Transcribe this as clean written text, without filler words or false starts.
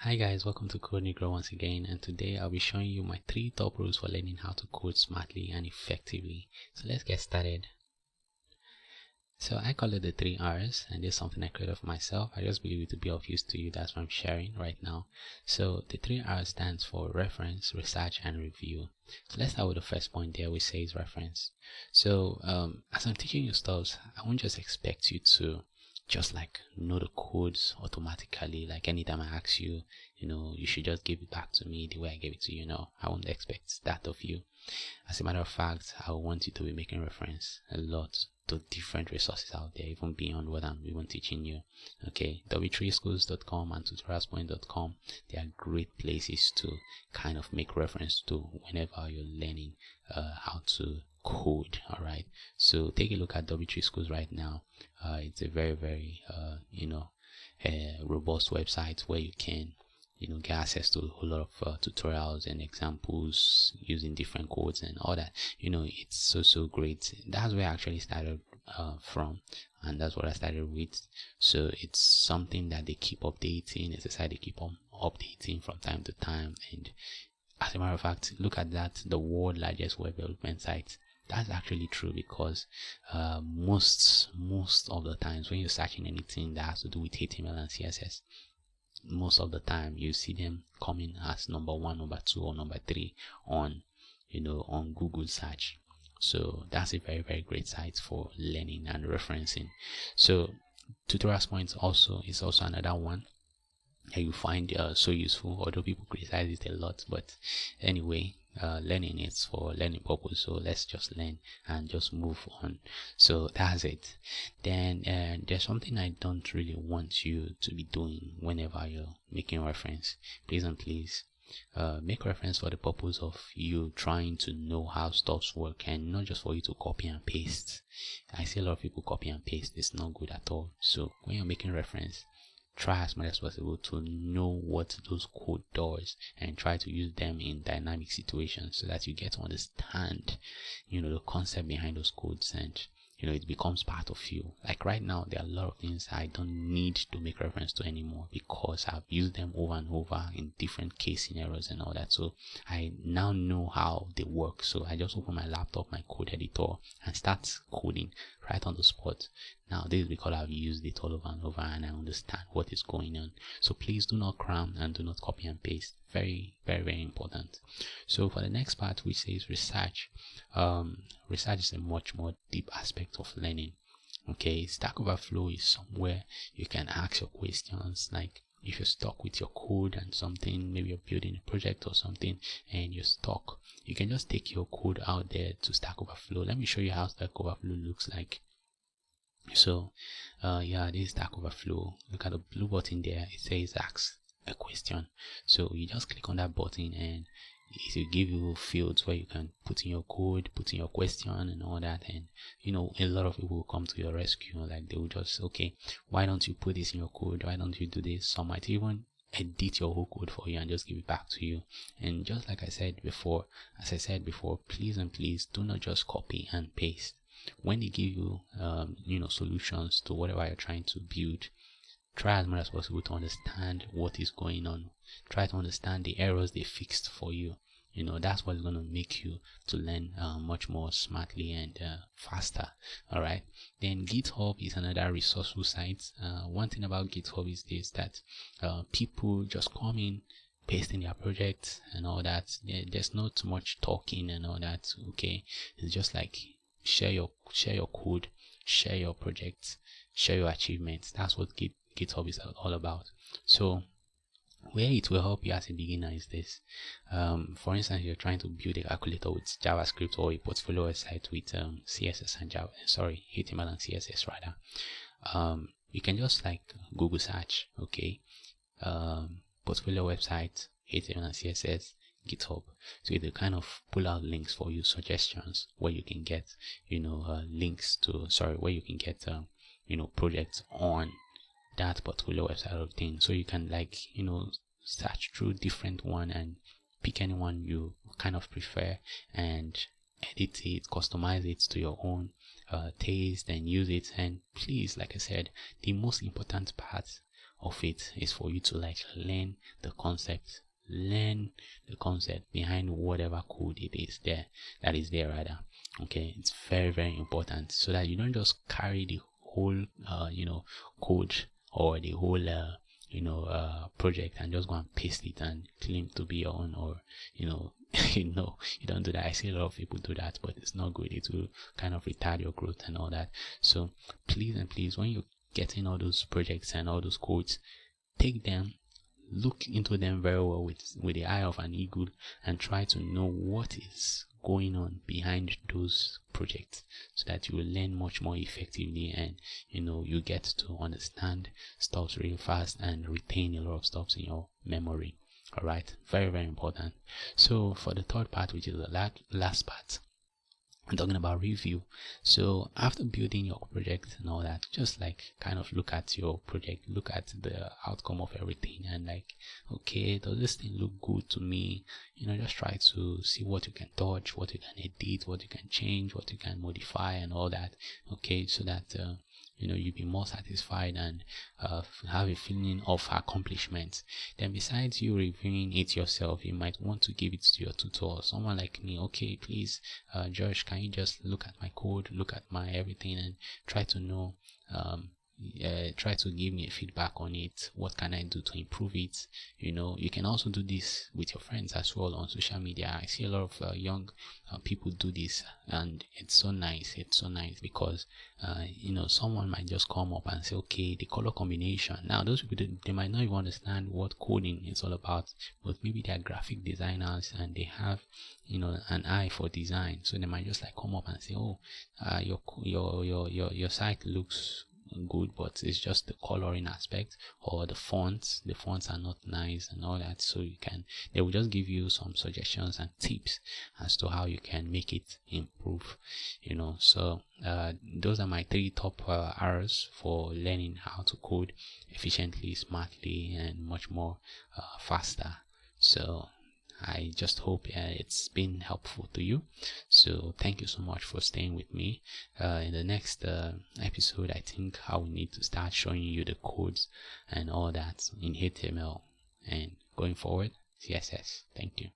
Hi guys, welcome to CodeNegro once again, and today I'll be showing you my 3 top rules for learning how to code smartly and effectively. So let's get started. So I call it the 3 R's, and this is something I created for myself. I just believe it to be of use to you. That's what I'm sharing right now. So the 3 R's stands for reference, research, and review. So let's start with the first point there, which says reference. So as I'm teaching you stuff, I won't just expect you to just like know the codes automatically. Like anytime I ask you, you should just give it back to me the way I gave it to you. No, I won't expect that of you. As a matter of fact, I want you to be making reference a lot to different resources out there, even beyond what I'm even teaching you. Okay, w3schools.com and tutorialspoint.com, they are great places to kind of make reference to whenever you're learning how to code. All right, so take a look at W3 Schools right now. It's a very robust website where you can get access to a whole lot of tutorials and examples using different codes and all that. It's so great. That's where I actually started from, and that's what I started with. So it's something that they keep updating. It's a site they keep on updating from time to time. And as a matter of fact, look at that, the world's largest web development site. That's actually true, because most of the times when you're searching anything that has to do with HTML and CSS, most of the time you see them coming as number 1, number 2, or number 3 on on Google search. So that's a very great site for learning and referencing. So Tutorials Point also is also another one that you find so useful, although people criticize it a lot. But anyway, learning is for learning purpose, so let's just learn and just move on. So that's it. Then there's something I don't really want you to be doing whenever you're making reference. Please and please make reference for the purpose of you trying to know how stuffs work, and not just for you to copy and paste. I see a lot of people copy and paste. It's not good at all. So when you're making reference, try as much as possible to know what those code does and try to use them in dynamic situations, so that you get to understand the concept behind those codes, and it becomes part of you. Like right now, there are a lot of things I don't need to make reference to anymore, because I've used them over and over in different case scenarios and all that. So I now know how they work. So I just open my laptop, my code editor, and start coding right on the spot. Now this is because I've used it all over and over, and I understand what is going on. So please do not cram and do not copy and paste. Very important. So for the next part, which says research, research is a much more deep aspect of learning. Okay, Stack Overflow is somewhere you can ask your questions. Like if you're stuck with your code and something, maybe you're building a project or something and you're stuck, you can just take your code out there to Stack Overflow. Let me show you how Stack Overflow looks like. So yeah, this is Stack Overflow. Look at the blue button there. It says ask a question. So you just click on that button, and it will give you fields where you can put in your code, put in your question and all that. And a lot of people will come to your rescue. Like they will just, okay, why don't you put this in your code? Why don't you do this? Some might even edit your whole code for you and just give it back to you. And just like I said before, please and please do not just copy and paste. When they give you solutions to whatever you're trying to build, try as much as possible to understand what is going on. Try to understand the errors they fixed for you. That's what's going to make you to learn much more smartly and faster. All right. Then GitHub is another resourceful site. One thing about GitHub is this, that people just come in, paste in their projects and all that. There's not much talking and all that. Okay, it's just like share your code, share your projects, share your achievements. That's what GitHub is all about. So where it will help you as a beginner is this. For instance, you're trying to build a calculator with JavaScript, or a portfolio website with CSS and HTML and CSS rather. You can just like Google search, okay, portfolio website, HTML and CSS, GitHub. So it will kind of pull out links for you, suggestions where you can get where you can get projects on that particular website of thing. So you can search through different one and pick anyone you kind of prefer and edit it, customize it to your own taste and use it. And please, like I said, the most important part of it is for you to like learn the concept behind whatever code it is there that is there rather. Okay, it's very, very important, so that you don't just carry the whole code or the whole project and just go and paste it and claim to be your own, or you don't do that. I see a lot of people do that, but it's not good. It will kind of retard your growth and all that. So please and please, when you're getting all those projects and all those codes, take them, look into them very well with the eye of an eagle, and try to know what is going on behind those projects, so that you will learn much more effectively, and you get to understand stuff really fast and retain a lot of stuff in your memory. All right, very, very important. So for the third part, which is the last part, I'm talking about review. So after building your project and all that, just like kind of look at your project, look at the outcome of everything, and like, okay, does this thing look good to me? Just try to see what you can touch, what you can edit, what you can change, what you can modify and all that. Okay, so that you'll be more satisfied and have a feeling of accomplishment. Then besides you reviewing it yourself, you might want to give it to your tutor, someone like me. Okay, please, Josh, can you just look at my code, look at my everything, and try to know try to give me a feedback on it. What can I do to improve it? You can also do this with your friends as well on social media. I see a lot of young people do this, and it's so nice. It's so nice because someone might just come up and say, okay, the color combination. Now those people, they might not even understand what coding is all about, but maybe they are graphic designers and they have an eye for design, so they might just like come up and say, oh, your site looks good, but it's just the coloring aspect, or the fonts are not nice and all that. So they will just give you some suggestions and tips as to how you can make it improve. So those are my 3 top R's for learning how to code efficiently, smartly, and much more faster. So I just hope it's been helpful to you. So thank you so much for staying with me. In the next episode, I think I will need to start showing you the codes and all that in HTML, and going forward, CSS. Thank you.